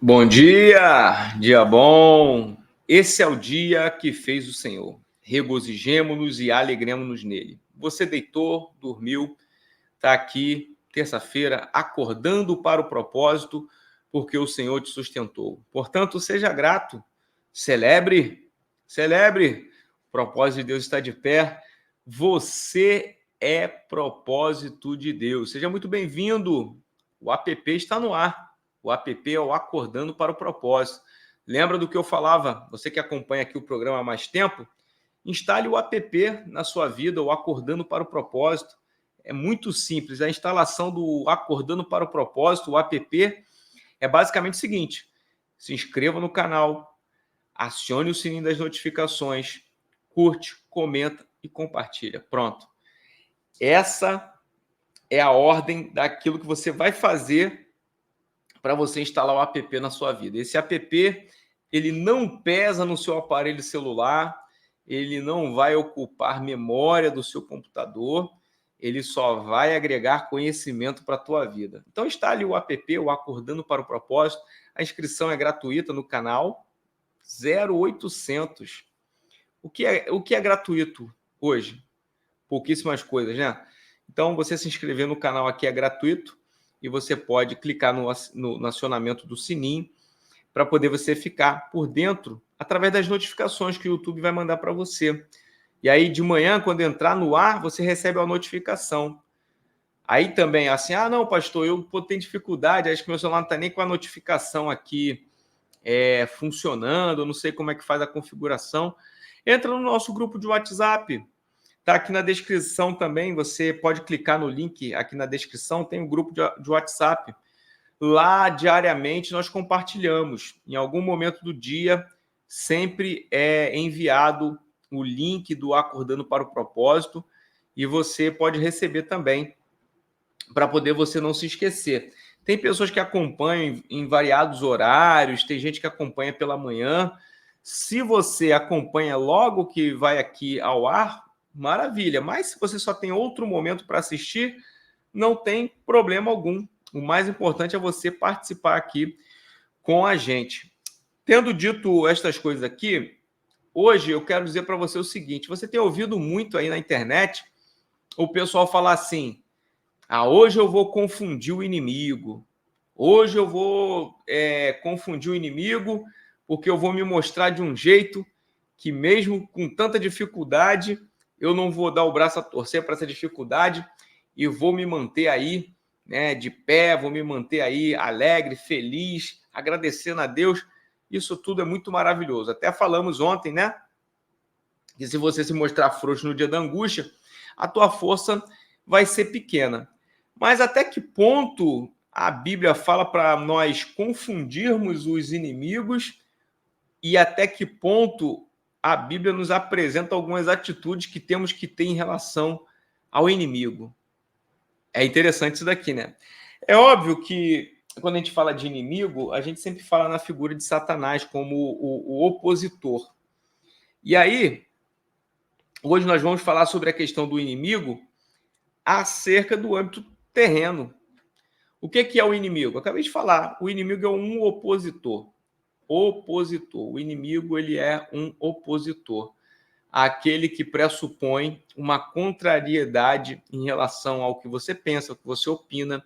Bom dia, dia bom. Esse é o dia que fez o Senhor. Regozijemo-nos e alegremos-nos nele. Você deitou, dormiu, está aqui, terça-feira, acordando para o propósito, porque o Senhor te sustentou. Portanto, seja grato, celebre, celebre. O propósito de Deus está de pé. Você é propósito de Deus. Seja muito bem-vindo. O app está no ar. O app é o Acordando para o Propósito. Lembra do que eu falava? Você que acompanha aqui o programa há mais tempo, instale o app na sua vida, o Acordando para o Propósito. É muito simples. A instalação do Acordando para o Propósito, o app, é basicamente o seguinte: se inscreva no canal, acione o sininho das notificações, curte, comenta e compartilha. Pronto. Essa é a ordem daquilo que você vai fazer para você instalar o app na sua vida. Esse app, ele não pesa no seu aparelho celular, ele não vai ocupar memória do seu computador, ele só vai agregar conhecimento para a tua vida. Então instale o app, o Acordando para o Propósito. A inscrição é gratuita no canal, 0800. O que é gratuito hoje? Pouquíssimas coisas, né? Então, você se inscrever no canal aqui é gratuito e você pode clicar no acionamento do sininho para poder você ficar por dentro através das notificações que o YouTube vai mandar para você. E aí, de manhã, quando entrar no ar, você recebe uma notificação. Aí também, assim, não, pastor, eu tenho dificuldade, acho que meu celular não está nem com a notificação aqui funcionando, eu não sei como é que faz a configuração. Entra no nosso grupo de WhatsApp. Está aqui na descrição também, você pode clicar no link aqui na descrição, tem um grupo de WhatsApp. Lá, diariamente, nós compartilhamos. Em algum momento do dia, sempre é enviado o link do Acordando para o Propósito e você pode receber também, para poder você não se esquecer. Tem pessoas que acompanham em variados horários, tem gente que acompanha pela manhã. Se você acompanha logo que vai aqui ao ar, maravilha. Mas se você só tem outro momento para assistir, não tem problema algum. O mais importante é você participar aqui com a gente. Tendo dito estas coisas aqui, hoje eu quero dizer para você o seguinte: você tem ouvido muito aí na internet o pessoal falar assim: hoje eu vou confundir o inimigo. Hoje eu vou confundir o inimigo porque eu vou me mostrar de um jeito que, mesmo com tanta dificuldade, eu não vou dar o braço a torcer para essa dificuldade e vou me manter aí, né, de pé, vou me manter aí alegre, feliz, agradecendo a Deus. Isso tudo é muito maravilhoso. Até falamos ontem, né, que se você se mostrar frouxo no dia da angústia, a tua força vai ser pequena. Mas até que ponto a Bíblia fala para nós confundirmos os inimigos e até que ponto a Bíblia nos apresenta algumas atitudes que temos que ter em relação ao inimigo? É interessante isso daqui, né? É óbvio que quando a gente fala de inimigo, a gente sempre fala na figura de Satanás como o opositor. E aí, hoje nós vamos falar sobre a questão do inimigo acerca do âmbito terreno. O que é o inimigo? Eu acabei de falar, o inimigo é um opositor. Opositor. O inimigo, ele é um opositor. Aquele que pressupõe uma contrariedade em relação ao que você pensa, ao que você opina.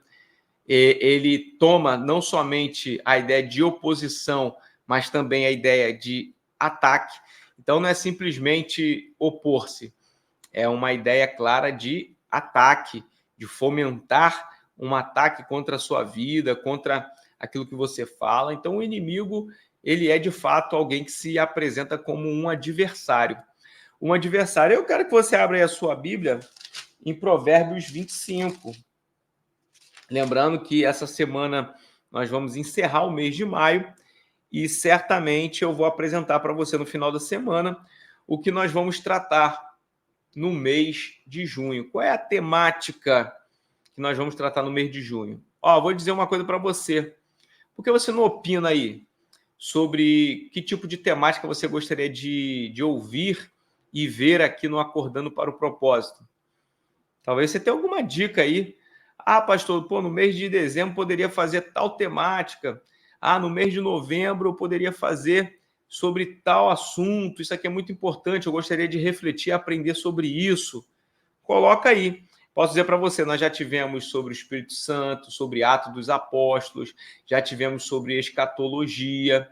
Ele toma não somente a ideia de oposição, mas também a ideia de ataque. Então, não é simplesmente opor-se, é uma ideia clara de ataque, de fomentar um ataque contra a sua vida, contra aquilo que você fala. Então, o inimigo, ele é de fato alguém que se apresenta como um adversário. Um adversário. Eu quero que você abra aí a sua Bíblia em Provérbios 25. Lembrando que essa semana nós vamos encerrar o mês de maio e certamente eu vou apresentar para você no final da semana o que nós vamos tratar no mês de junho. Qual é a temática que nós vamos tratar no mês de junho? Vou dizer uma coisa para você. Por que você não opina aí sobre que tipo de temática você gostaria de ouvir e ver aqui no Acordando para o Propósito? Talvez você tenha alguma dica aí. Pastor, no mês de dezembro poderia fazer tal temática. no mês de novembro eu poderia fazer sobre tal assunto, isso aqui é muito importante, eu gostaria de refletir e aprender sobre isso. Coloca aí. Posso dizer para você, nós já tivemos sobre o Espírito Santo, sobre Atos dos Apóstolos, já tivemos sobre escatologia,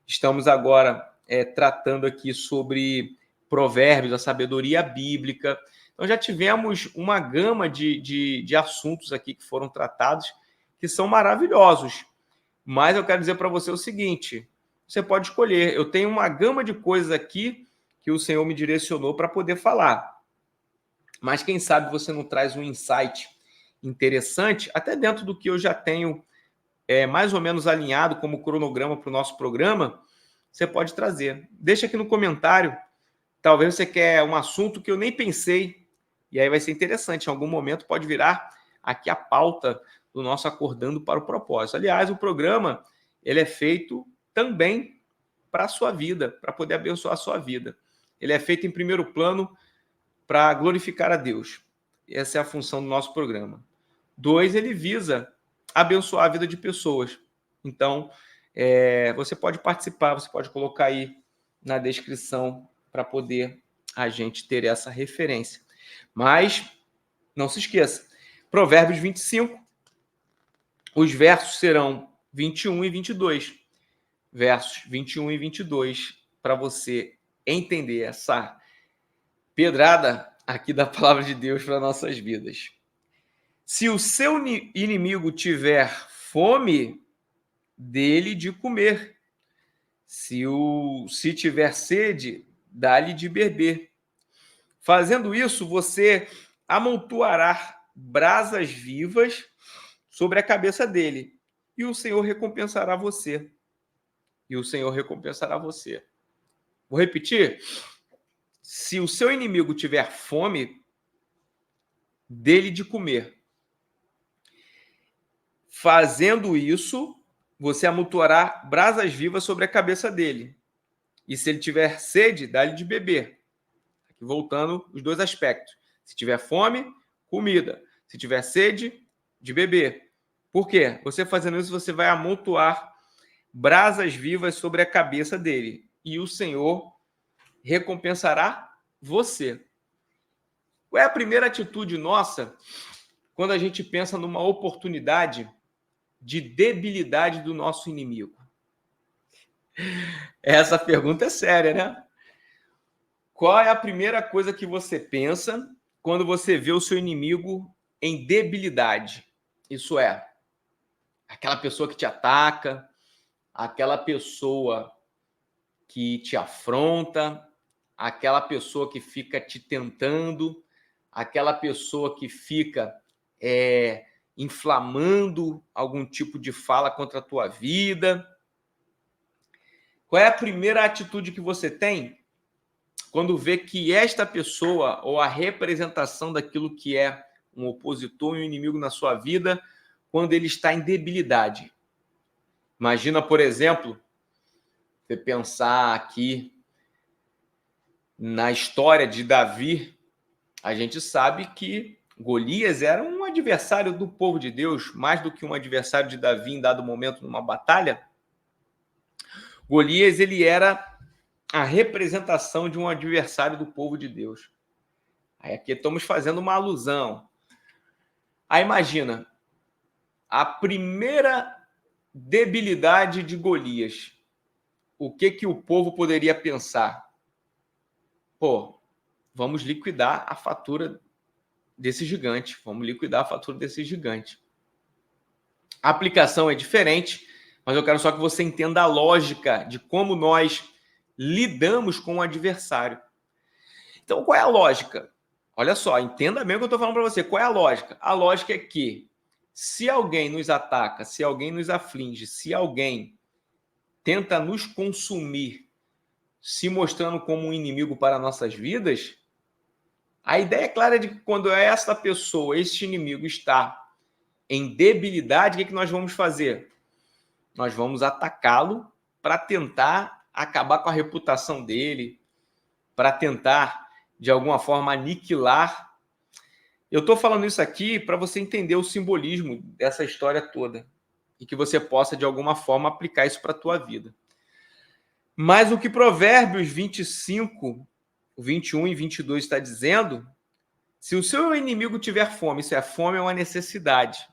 estamos agora tratando aqui sobre provérbios, a sabedoria bíblica. Então já tivemos uma gama de assuntos aqui que foram tratados que são maravilhosos. Mas eu quero dizer para você o seguinte, você pode escolher. Eu tenho uma gama de coisas aqui que o Senhor me direcionou para poder falar. Mas quem sabe você não traz um insight interessante, até dentro do que eu já tenho mais ou menos alinhado como cronograma para o nosso programa, você pode trazer. Deixa aqui no comentário, talvez você quer um assunto que eu nem pensei, e aí vai ser interessante, em algum momento pode virar aqui a pauta do nosso Acordando para o Propósito. Aliás, o programa ele é feito também para a sua vida, para poder abençoar a sua vida. Ele é feito em primeiro plano para glorificar a Deus. Essa é a função do nosso programa. 2, ele visa abençoar a vida de pessoas. Então, você pode participar, você pode colocar aí na descrição para poder a gente ter essa referência. Mas, não se esqueça, Provérbios 25, os versos serão 21 e 22. Versos 21 e 22, para você entender essa pedrada aqui da palavra de Deus para nossas vidas. Se o seu inimigo tiver fome, dê-lhe de comer. Se tiver sede, dá-lhe de beber. Fazendo isso, você amontoará brasas vivas sobre a cabeça dele, e o Senhor recompensará você. E o Senhor recompensará você. Vou repetir. Se o seu inimigo tiver fome, dê-lhe de comer. Fazendo isso, você amontoará brasas vivas sobre a cabeça dele. E se ele tiver sede, dá-lhe de beber. Aqui voltando os dois aspectos. Se tiver fome, comida. Se tiver sede, de beber. Por quê? Você fazendo isso, você vai amontoar brasas vivas sobre a cabeça dele. E o Senhor recompensará você. Qual é a primeira atitude nossa quando a gente pensa numa oportunidade de debilidade do nosso inimigo? Essa pergunta é séria, né? Qual é a primeira coisa que você pensa quando você vê o seu inimigo em debilidade? Isso é, aquela pessoa que te ataca, aquela pessoa que te afronta, aquela pessoa que fica te tentando, aquela pessoa que fica inflamando algum tipo de fala contra a tua vida. Qual é a primeira atitude que você tem quando vê que esta pessoa ou a representação daquilo que é um opositor e um inimigo na sua vida, quando ele está em debilidade? Imagina, por exemplo, você pensar aqui na história de Davi, a gente sabe que Golias era um adversário do povo de Deus, mais do que um adversário de Davi em dado momento numa batalha. Golias, ele era a representação de um adversário do povo de Deus. Aí aqui estamos fazendo uma alusão. Aí imagina, a primeira debilidade de Golias. O que o povo poderia pensar? Pô, vamos liquidar a fatura desse gigante. Vamos liquidar a fatura desse gigante. A aplicação é diferente, mas eu quero só que você entenda a lógica de como nós lidamos com o adversário. Então, qual é a lógica? Olha só, entenda bem o que eu estou falando para você. Qual é a lógica? A lógica é que se alguém nos ataca, se alguém nos aflige, se alguém tenta nos consumir, se mostrando como um inimigo para nossas vidas, a ideia é clara de que quando essa pessoa, este inimigo está em debilidade, o que nós vamos fazer? Nós vamos atacá-lo para tentar acabar com a reputação dele, para tentar, de alguma forma, aniquilar. Eu estou falando isso aqui para você entender o simbolismo dessa história toda. e que você possa, de alguma forma, aplicar isso para a tua vida. Mas o que Provérbios 25, 21 e 22 está dizendo, se o seu inimigo tiver fome, isso é, fome é uma necessidade,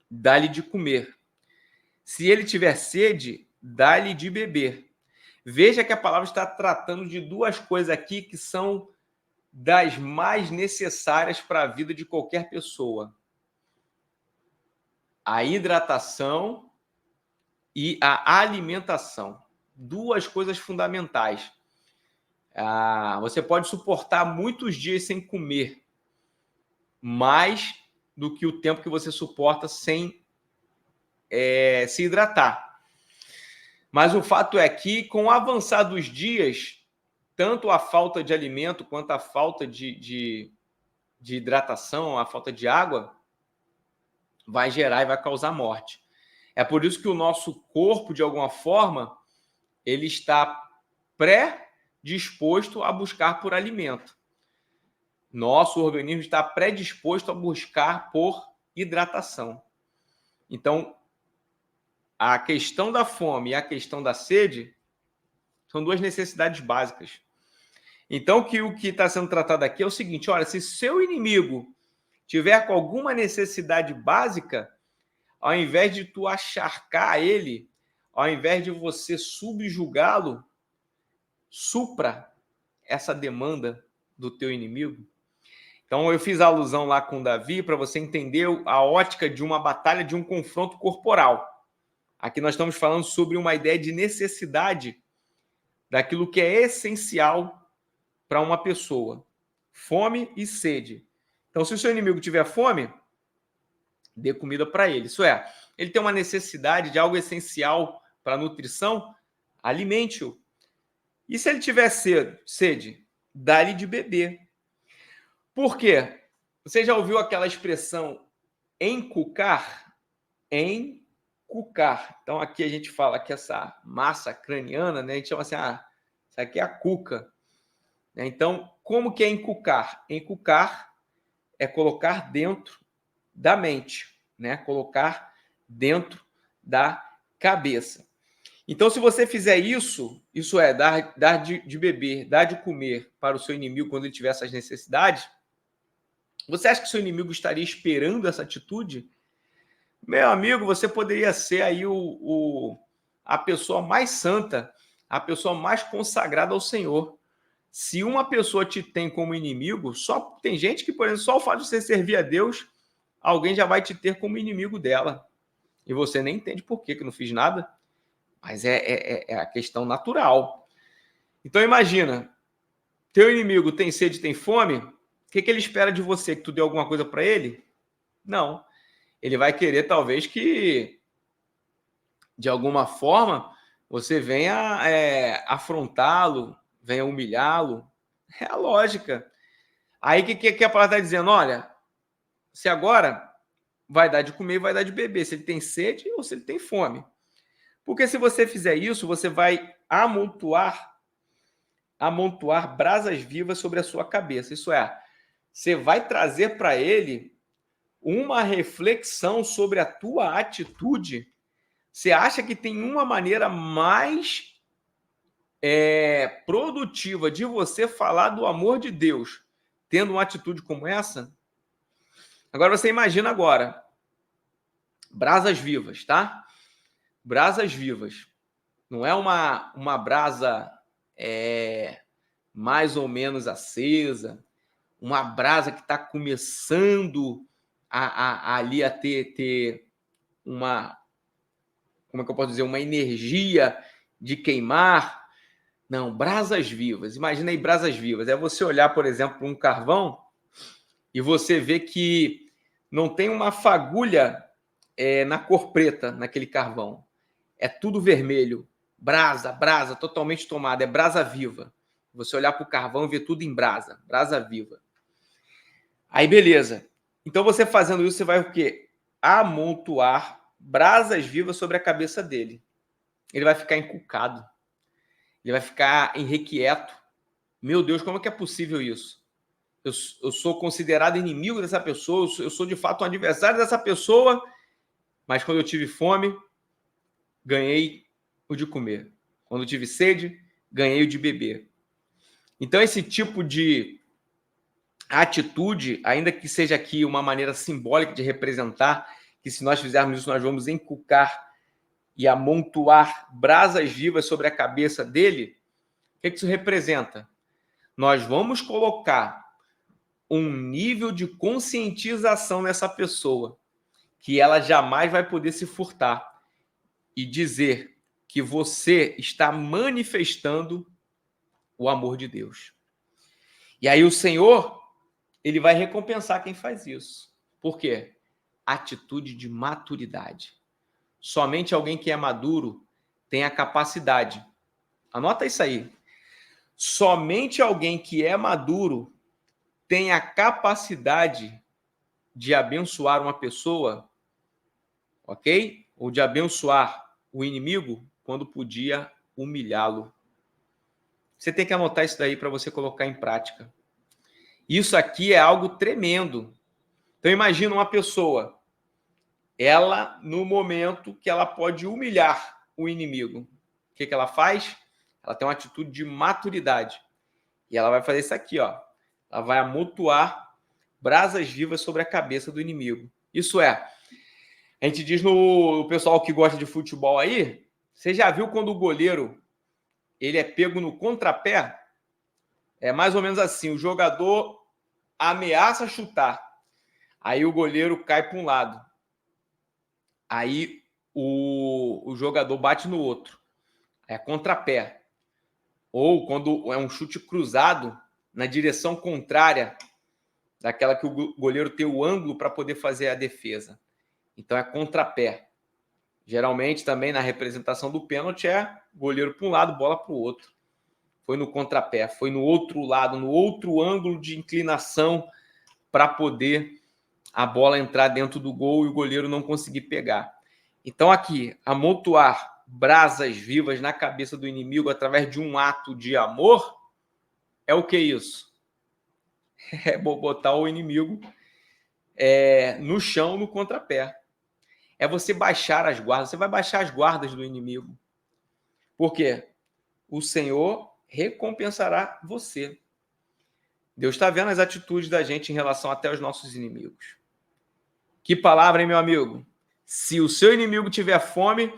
dá-lhe de comer. Se ele tiver sede, dá-lhe de beber. Veja que a palavra está tratando de duas coisas aqui que são das mais necessárias para a vida de qualquer pessoa: a hidratação e a alimentação. Duas coisas fundamentais. Você pode suportar muitos dias sem comer, mais do que o tempo que você suporta sem se hidratar. Mas o fato é que, com o avançar dos dias, tanto a falta de alimento quanto a falta de hidratação, a falta de água, vai gerar e vai causar morte. É por isso que o nosso corpo, de alguma forma, ele está predisposto a buscar por alimento. Nosso organismo está predisposto a buscar por hidratação. Então, a questão da fome e a questão da sede são duas necessidades básicas. Então, o que está sendo tratado aqui é o seguinte: olha, se seu inimigo tiver com alguma necessidade básica, ao invés de tu acharcar ele, ao invés de você subjugá-lo, supra essa demanda do teu inimigo. Então, eu fiz a alusão lá com Davi para você entender a ótica de uma batalha, de um confronto corporal. Aqui nós estamos falando sobre uma ideia de necessidade daquilo que é essencial para uma pessoa: fome e sede. Então, se o seu inimigo tiver fome, dê comida para ele. Isso é, ele tem uma necessidade de algo essencial para a nutrição, alimente-o. E se ele tiver sede, dá-lhe de beber. Por quê? Você já ouviu aquela expressão encucar? Encucar. Então, aqui a gente fala que essa massa craniana, né, a gente chama assim, isso aqui é a cuca. Então, como que é encucar? Encucar é colocar dentro da mente, né? Colocar dentro da cabeça. Então, se você fizer isso é dar de beber, dar de comer para o seu inimigo quando ele tiver essas necessidades, você acha que o seu inimigo estaria esperando essa atitude? Meu amigo, você poderia ser aí a pessoa mais santa, a pessoa mais consagrada ao Senhor. Se uma pessoa te tem como inimigo, tem gente que, por exemplo, só o fato de você servir a Deus, alguém já vai te ter como inimigo dela. E você nem entende por que não fiz nada, mas é a questão natural. Então imagina, teu inimigo tem sede, tem fome, o que ele espera de você? Que tu dê alguma coisa para ele? Não. Ele vai querer, talvez, que, de alguma forma, você venha afrontá-lo, venha humilhá-lo. É a lógica. Aí, o que a palavra está dizendo? Olha, se agora vai dar de comer e vai dar de beber, se ele tem sede ou se ele tem fome. Porque se você fizer isso, você vai amontoar brasas vivas sobre a sua cabeça. Isso é, você vai trazer para ele uma reflexão sobre a tua atitude. Você acha que tem uma maneira mais produtiva de você falar do amor de Deus tendo uma atitude como essa? Agora você imagina agora, brasas vivas, tá? Brasas vivas. Não é uma brasa mais ou menos acesa, uma brasa que está começando ali a ter uma, como é que eu posso dizer, uma energia de queimar. Não, brasas vivas. Imagina aí brasas vivas. É você olhar, por exemplo, para um carvão e você vê que não tem uma fagulha na cor preta naquele carvão. É tudo vermelho. Brasa, totalmente tomada. É brasa viva. Você olhar para o carvão e ver tudo em brasa viva. Aí, beleza. Então, você fazendo isso, você vai o quê? Amontoar brasas vivas sobre a cabeça dele. Ele vai ficar encucado. Ele vai ficar irrequieto. Meu Deus, como é que é possível isso? Eu sou considerado inimigo dessa pessoa, eu sou de fato um adversário dessa pessoa mas quando eu tive fome, ganhei o de comer. Quando eu tive sede, ganhei o de beber. Então, esse tipo de atitude, ainda que seja aqui uma maneira simbólica de representar, que se nós fizermos isso, nós vamos encucar e amontoar brasas vivas sobre a cabeça dele, o que isso representa? Nós vamos colocar um nível de conscientização nessa pessoa, que ela jamais vai poder se furtar e dizer que você está manifestando o amor de Deus. E aí o Senhor, ele vai recompensar quem faz isso. Por quê? Atitude de maturidade. Somente alguém que é maduro tem a capacidade. Anota isso aí. Somente alguém que é maduro tem a capacidade de abençoar uma pessoa, ok? Ou de abençoar o inimigo quando podia humilhá-lo. Você tem que anotar isso daí para você colocar em prática. Isso aqui é algo tremendo. Então imagina uma pessoa, ela no momento que ela pode humilhar o inimigo, o que ela faz? Ela tem uma atitude de maturidade. E ela vai fazer isso aqui, ó. Ela vai amontoar brasas vivas sobre a cabeça do inimigo. Isso é, a gente diz no pessoal que gosta de futebol aí, você já viu quando o goleiro ele é pego no contrapé? É mais ou menos assim, o jogador ameaça chutar, aí o goleiro cai para um lado, aí o jogador bate no outro, é contrapé. Ou quando é um chute cruzado na direção contrária daquela que o goleiro tem o ângulo para poder fazer a defesa. Então é contrapé. Geralmente também na representação do pênalti é goleiro para um lado, bola para o outro. Foi no contrapé, foi no outro lado, no outro ângulo de inclinação para poder a bola entrar dentro do gol e o goleiro não conseguir pegar. Então aqui, amontoar brasas vivas na cabeça do inimigo através de um ato de amor é o que isso? É botar o inimigo no chão, no contrapé. É você baixar as guardas. Você vai baixar as guardas do inimigo. Por quê? O Senhor recompensará você. Deus está vendo as atitudes da gente em relação até aos nossos inimigos. Que palavra, hein, meu amigo? Se o seu inimigo tiver fome,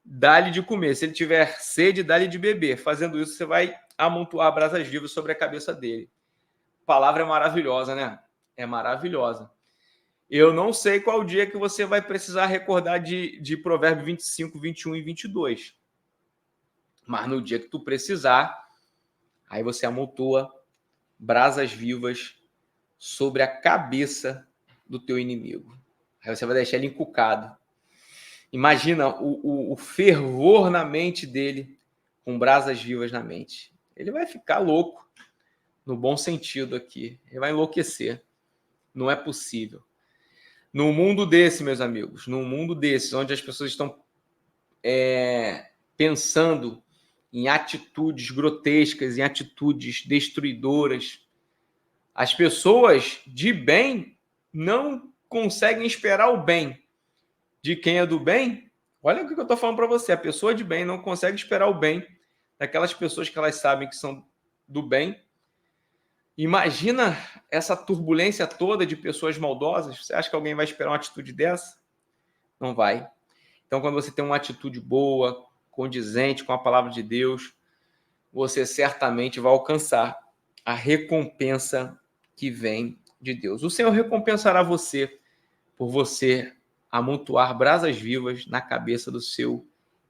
dá-lhe de comer. Se ele tiver sede, dá-lhe de beber. Fazendo isso, você vai amontoar brasas vivas sobre a cabeça dele. A palavra é maravilhosa, né? É maravilhosa. Eu não sei qual dia que você vai precisar recordar de Provérbio 25, 21 e 22. Mas no dia que tu precisar, aí você amontoa brasas vivas sobre a cabeça do teu inimigo. Aí você vai deixar ele encucado. Imagina o fervor na mente dele com brasas vivas na mente. Ele vai ficar louco, no bom sentido aqui. Ele vai enlouquecer. Não é possível. No mundo desse, meus amigos, num mundo desse, onde as pessoas estão pensando em atitudes grotescas, em atitudes destruidoras, as pessoas de bem não conseguem esperar o bem de quem é do bem. Olha o que eu estou falando para você. A pessoa de bem não consegue esperar o bem daquelas pessoas que elas sabem que são do bem. Imagina essa turbulência toda de pessoas maldosas. Você acha que alguém vai esperar uma atitude dessa? Não vai. Então, quando você tem uma atitude boa, condizente com a palavra de Deus, você certamente vai alcançar a recompensa que vem de Deus. O Senhor recompensará você por você amontoar brasas vivas na cabeça do seu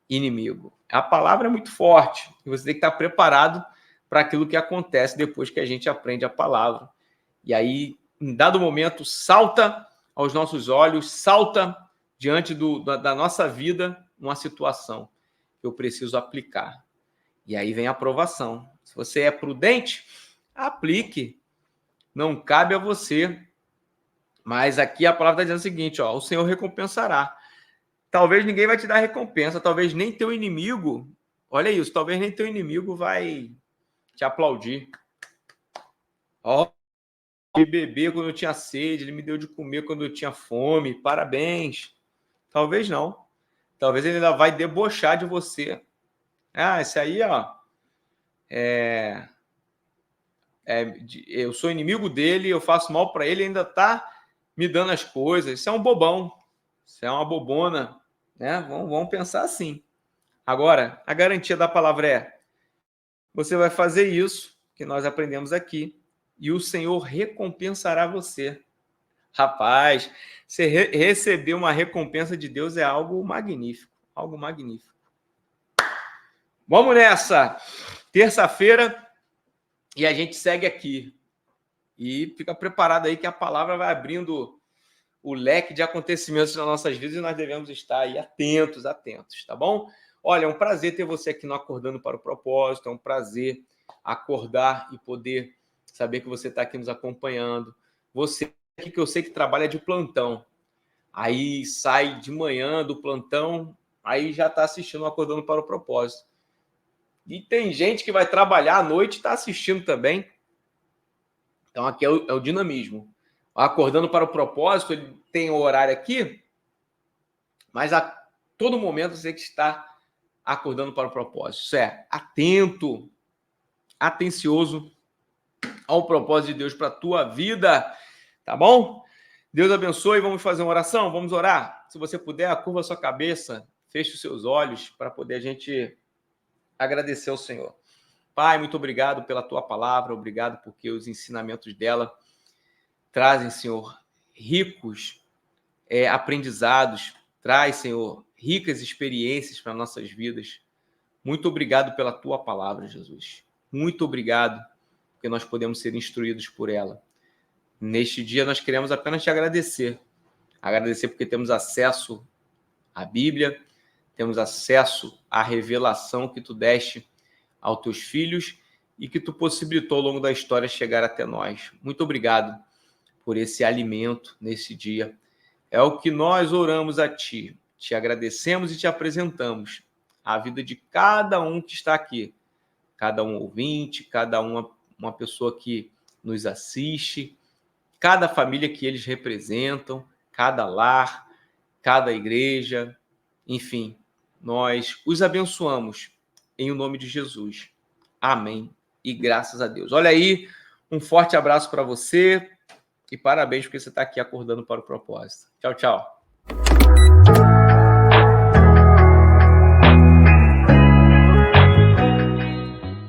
inimigo. A palavra é muito forte e você tem que estar preparado para aquilo que acontece depois que a gente aprende a palavra. E aí, em dado momento, salta aos nossos olhos, salta diante da nossa vida uma situação que eu preciso aplicar. E aí vem a aprovação. Se você é prudente, aplique. Não cabe a você. Mas aqui a palavra está dizendo o seguinte, ó, o Senhor recompensará. Talvez ninguém vai te dar recompensa, talvez nem teu inimigo, olha isso, talvez nem teu inimigo vai te aplaudir. Ó, ele bebeu quando eu tinha sede, ele me deu de comer quando eu tinha fome, parabéns. Talvez não. Talvez ele ainda vai debochar de você. Ah, esse aí, ó, eu sou inimigo dele, eu faço mal para ele, ainda tá me dando as coisas. Isso é um bobão. Isso é uma bobona, né? Vamos pensar assim. Agora, a garantia da palavra é: você vai fazer isso que nós aprendemos aqui e o Senhor recompensará você. Rapaz, você receber uma recompensa de Deus é algo magnífico, algo magnífico. Vamos nessa! Terça-feira e a gente segue aqui. E fica preparado aí que a palavra vai abrindo o leque de acontecimentos nas nossas vidas e nós devemos estar aí atentos, tá bom? Olha, é um prazer ter você aqui no Acordando para o Propósito, é um prazer acordar e poder saber que você está aqui nos acompanhando. Você aqui que eu sei que trabalha de plantão, aí sai de manhã do plantão, aí já está assistindo o Acordando para o Propósito. E tem gente que vai trabalhar à noite e está assistindo também. Então aqui é o dinamismo. Acordando para o Propósito, ele tem o horário aqui, mas a todo momento você que está acordando para o propósito. Isso é, atento, atencioso ao propósito de Deus para a tua vida, tá bom? Deus abençoe, vamos fazer uma oração? Vamos orar? Se você puder, curva a sua cabeça, feche os seus olhos para poder a gente agradecer ao Senhor. Pai, muito obrigado pela tua palavra, obrigado porque os ensinamentos dela trazem, Senhor, ricos aprendizados, traz, Senhor, ricas experiências para nossas vidas. Muito obrigado pela tua palavra, Jesus. Muito obrigado porque nós podemos ser instruídos por ela. Neste dia nós queremos apenas te agradecer. Agradecer porque temos acesso à Bíblia, temos acesso à revelação que tu deste aos teus filhos e que tu possibilitou ao longo da história chegar até nós. Muito obrigado por esse alimento nesse dia. É o que nós oramos a ti. Te agradecemos e te apresentamos a vida de cada um que está aqui. Cada um ouvinte, cada uma pessoa que nos assiste, cada família que eles representam, cada lar, cada igreja, enfim, nós os abençoamos em o nome de Jesus. Amém. E graças a Deus. Olha aí, um forte abraço para você e parabéns porque você está aqui acordando para o propósito. Tchau, tchau.